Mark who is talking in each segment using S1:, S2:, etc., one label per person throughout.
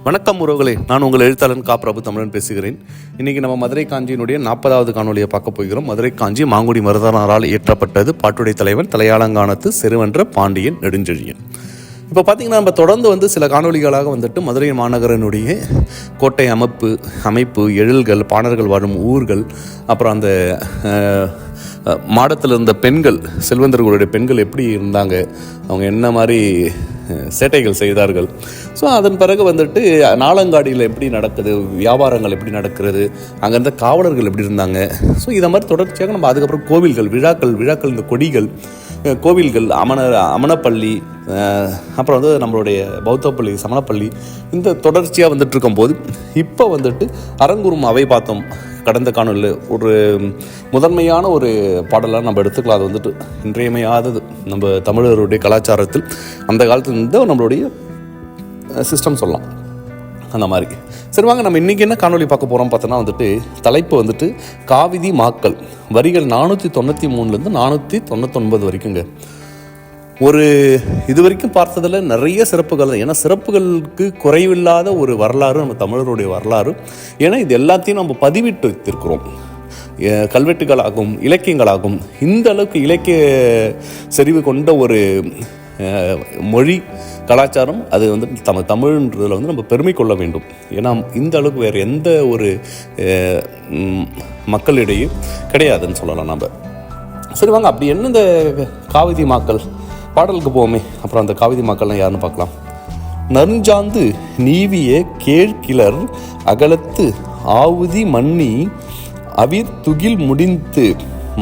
S1: வணக்கம் உறவுகளே, நான் உங்கள் எழுத்தாளன் கா. பிரபு தமிழன் பேசுகிறேன். இன்றைக்கி நம்ம மதுரை காஞ்சியினுடைய 40வது காணொலியை பார்க்க போகிறோம். மதுரை காஞ்சி மாங்குடி மருதனாரால் இயற்றப்பட்டது. பாட்டுடை தலைவன் தலையாலங்கானத்து செருவென்ற பாண்டியன் நெடுஞ்செழியன். இப்போ பார்த்திங்கன்னா, நம்ம தொடர்ந்து சில காணொலிகளாக மதுரை மாநகரனுடைய கோட்டை அமைப்பு எழில்கள், பாணர்கள் வாழும் ஊர்கள், அப்புறம் அந்த மாடத்தில் இருந்த பெண்கள், செல்வந்தர்களுடைய பெண்கள் எப்படி இருந்தாங்க, அவங்க என்ன மாதிரி சேட்டைகள் செய்தார்கள். ஸோ அதன் பிறகு நாளங்காடியில் எப்படி நடக்குது, வியாபாரங்கள் எப்படி நடக்கிறது, அங்கே இருந்த காவலர்கள் எப்படி இருந்தாங்க. ஸோ இதை மாதிரி தொடர்ச்சியாக நம்ம அதுக்கப்புறம் கோவில்கள், விழாக்கள், இந்த கொடிகள், கோவில்கள், அமனப்பள்ளி, அப்புறம் நம்மளுடைய பௌத்தப்பள்ளி, சமணப்பள்ளி, இந்த தொடர்ச்சியாக இருக்கும்போது இப்போ அரங்குறும் அவை பார்த்தோம். கடந்த காணொலியில் ஒரு முதன்மையான ஒரு பாடலாக நம்ம எடுத்துக்கலாம். அது இன்றியமையாதது நம்ம தமிழருடைய கலாச்சாரத்தில் அந்த காலத்தில் இருந்த நம்மளுடைய சிஸ்டம் சொல்லலாம். அந்த மாதிரி சரி, வாங்க நம்ம இன்றைக்கி என்ன காணொலி பார்க்க போகிறோம் பார்த்தோன்னா தலைப்பு காவிதி மாக்கள். வரிகள் 493 499 வரைக்குங்க. ஒரு இது வரைக்கும் பார்த்ததில் நிறைய சிறப்புகள் தான். ஏன்னா சிறப்புகளுக்கு குறைவில்லாத ஒரு வரலாறு நம்ம தமிழருடைய வரலாறு. ஏன்னா இது எல்லாத்தையும் நம்ம பதிவிட்டு வைத்திருக்கிறோம். கல்வெட்டுகளாகும், இலக்கியங்களாகும். இந்த அளவுக்கு இலக்கிய செறிவு கொண்ட ஒரு மொழி கலாச்சாரம் அது தமிழ்ன்றதில் நம்ம பெருமை கொள்ள வேண்டும். ஏன்னா இந்த அளவுக்கு வேறு எந்த ஒரு மக்களிடையே கிடையாதுன்னு சொல்லலாம் நம்ம. சரி, வாங்க அப்படி என்ன இந்த காவிதி மாக்கள் பாடலுக்கு போவோமே. அப்புறம் அந்த காவிதி மக்கள்லாம் யாருன்னு பார்க்கலாம். நறுஞ்சாந்து நீவிய கேழ்கிளர் அகலத்து ஆவுதி மன்னி அவிர் துகில் முடிந்து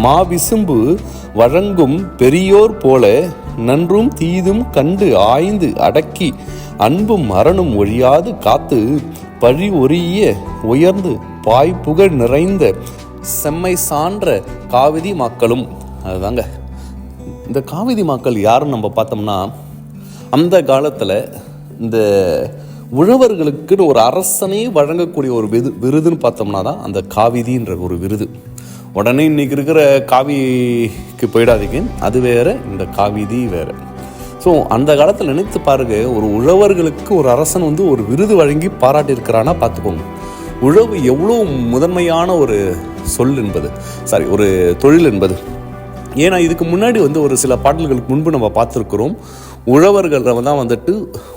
S1: மாவிசும்பு வழங்கும் பெரியோர் போல நன்றும் தீதும் கண்டு ஆய்ந்து அடக்கி அன்பும் மரணும் ஒழியாது காத்து பழி ஒரிய உயர்ந்து பாய்ப்புகழ் நிறைந்த செம்மை சான்ற காவிதி மக்களும். அதுதாங்க இந்த காவிதி மக்கள் யாருன்னு நம்ம பார்த்தோம்னா, அந்த காலத்தில் இந்த உழவர்களுக்குன்னு ஒரு அரசனே வழங்கக்கூடிய ஒரு விருதுன்னு பார்த்தோம்னா தான் அந்த காவிதின்ற ஒரு விருது. உடனே இன்றைக்கி இருக்கிற காவிக்கு போயிடாதீங்க, அது வேறு, இந்த காவிதி வேறு. ஸோ அந்த காலத்தில் நினைத்து பாருங்க, ஒரு உழவர்களுக்கு ஒரு அரசன் ஒரு விருது வழங்கி பாராட்டியிருக்கிறான்னா பார்த்துக்கோங்க. உழவு எவ்வளோ முதன்மையான ஒரு சொல் என்பது, ஒரு தொழில் என்பது. ஏன்னா இதுக்கு முன்னாடி ஒரு சில பாடல்களுக்கு முன்பு நம்ம பார்த்துருக்குறோம். உழவர்கள் தான்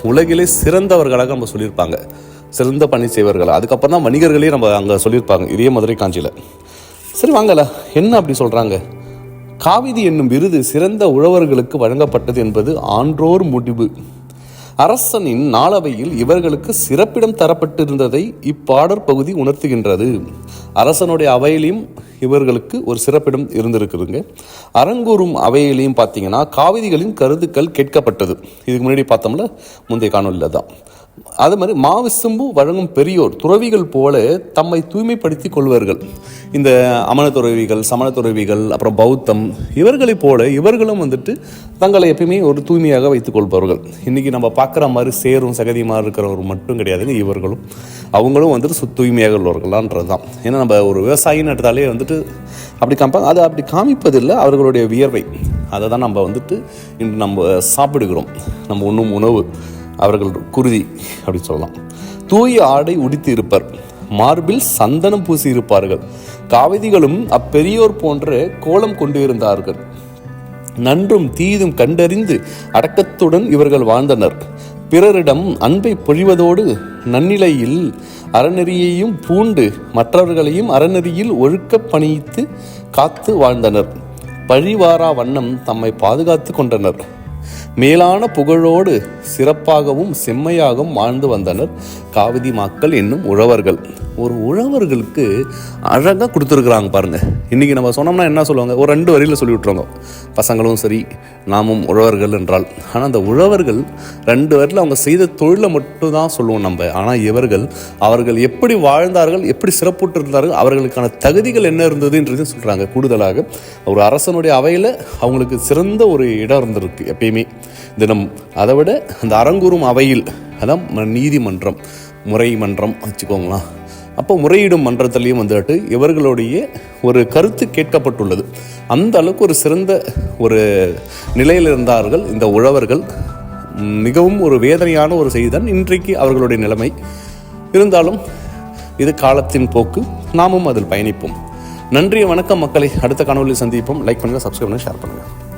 S1: உலகிலே சிறந்தவர்களாக நம்ம சொல்லியிருப்பாங்க, சிறந்த பணி செய்வர்கள். அதுக்கப்புறம் தான் வணிகர்களே நம்ம அங்கே சொல்லியிருப்பாங்க, இதே மதுரை காஞ்சியில். சரி, வாங்கல என்ன அப்படி சொல்கிறாங்க. காவிதி என்னும் விருது சிறந்த உழவர்களுக்கு வழங்கப்பட்டது என்பது ஆன்றோர் முடிவு. அரசனின் நாளவையில் இவர்களுக்கு சிறப்பிடம் தரப்பட்டிருந்ததை இப்பாடற் பகுதி உணர்த்துகின்றது. அரசனுடைய அவையிலையும் இவர்களுக்கு ஒரு சிறப்பிடம் இருந்திருக்குதுங்க. அரங்கூறும் அவையிலையும் பார்த்தீங்கன்னா காவிதிகளின் கருத்துக்கள் கேட்கப்பட்டது. இதுக்கு முன்னாடி பார்த்தோம்ல, முந்தைய காணொலியில் தான். அது மாதிரி மாவிசும்பு வழங்கும் பெரியோர் துறவிகள் போல தம்மை தூய்மைப்படுத்தி கொள்வார்கள். இந்த அமன துறவிகள், சமண துறவிகள், அப்புறம் பௌத்தம், இவர்களைப் போல இவர்களும் தங்களை எப்பயுமே ஒரு தூய்மையாக வைத்துக் கொள்பவர்கள். இன்றைக்கி நம்ம பார்க்குற மாதிரி சேரும் சகதியமாக இருக்கிறவர் மட்டும் கிடையாதுங்க. இவர்களும் அவங்களும் தூய்மையாக உள்ளவர்களான்றது தான். ஏன்னா நம்ம ஒரு விவசாயின்னு எடுத்தாலே அப்படி காமிப்பாங்க. அதை அப்படி காமிப்பதில்லை, அவர்களுடைய வியர்வை. அதை தான் நம்ம இன்று நம்ம சாப்பிடுகிறோம். நம்ம உண்ணும் உணவு அவர்கள் குருதி அப்படி சொல்லலாம். தூய ஆடை உடித்து இருப்பர், மார்பில் சந்தனம் பூசி இருப்பார்கள். காவிதிகளும் அப்பெரியோர் போன்ற கோலம் கொண்டு இருந்தார்கள். நன்றும் தீதும் கண்டறிந்து அடக்கத்துடன் இவர்கள் வாழ்ந்தனர். பிறரிடம் அன்பை பொழிவதோடு நன்னிலையில் அறநெறியையும் பூண்டு மற்றவர்களையும் அறநெறியில் ஒழுக்க பணித்து காத்து வாழ்ந்தனர். பழிவாரா வண்ணம் தம்மை பாதுகாத்து கொண்டனர். மேலான புகழோடு சிறப்பாகவும் செம்மையாகவும் வாழ்ந்து வந்தனர் காவிதி மக்கள் என்னும் உழவர்கள். ஒரு உழவர்களுக்கு அழகாக கொடுத்துருக்குறாங்க பாருங்கள். இன்றைக்கி நம்ம சொன்னோம்னா என்ன சொல்லுவாங்க, ஒரு 2 வரியில் சொல்லி விட்ருவாங்க, பசங்களும் சரி நாமும் உழவர்கள் என்றால். ஆனால் அந்த உழவர்கள் 2 வரியில் அவங்க செய்த தொழிலை மட்டும் தான் சொல்லுவோம் நம்ம. ஆனால் அவர்கள் எப்படி வாழ்ந்தார்கள், எப்படி சிறப்புற்று இருந்தார்கள், அவர்களுக்கான தகுதிகள் என்ன இருந்ததுன்றதையும் சொல்கிறாங்க. கூடுதலாக ஒரு அரசனுடைய அவையில் அவங்களுக்கு சிறந்த ஒரு இடம் இருந்திருக்கு எப்பயுமே தினம். அதை விட அந்த அரங்கூறும் அவையில், அதான் நீதிமன்றம், முறை மன்றம் வச்சுக்கோங்களா. அப்போ முறையீடும் மன்றத்திலையும் இவர்களுடைய ஒரு கருத்து கேட்கப்பட்டுள்ளது. அந்த அளவுக்கு ஒரு சிறந்த ஒரு நிலையில் இருந்தார்கள் இந்த உழவர்கள். மிகவும் ஒரு வேதனையான ஒரு செய்தி தான் இன்றைக்கு அவர்களுடைய நிலைமை. இருந்தாலும் இது காலத்தின் போக்கு, நாமும் அதில் பயணிப்போம். நன்றி, வணக்கம் மக்களை. அடுத்த காணொலியில் சந்திப்போம். லைக் பண்ணுங்கள், சப்ஸ்கிரைப் பண்ணுங்கள், ஷேர் பண்ணுங்கள்.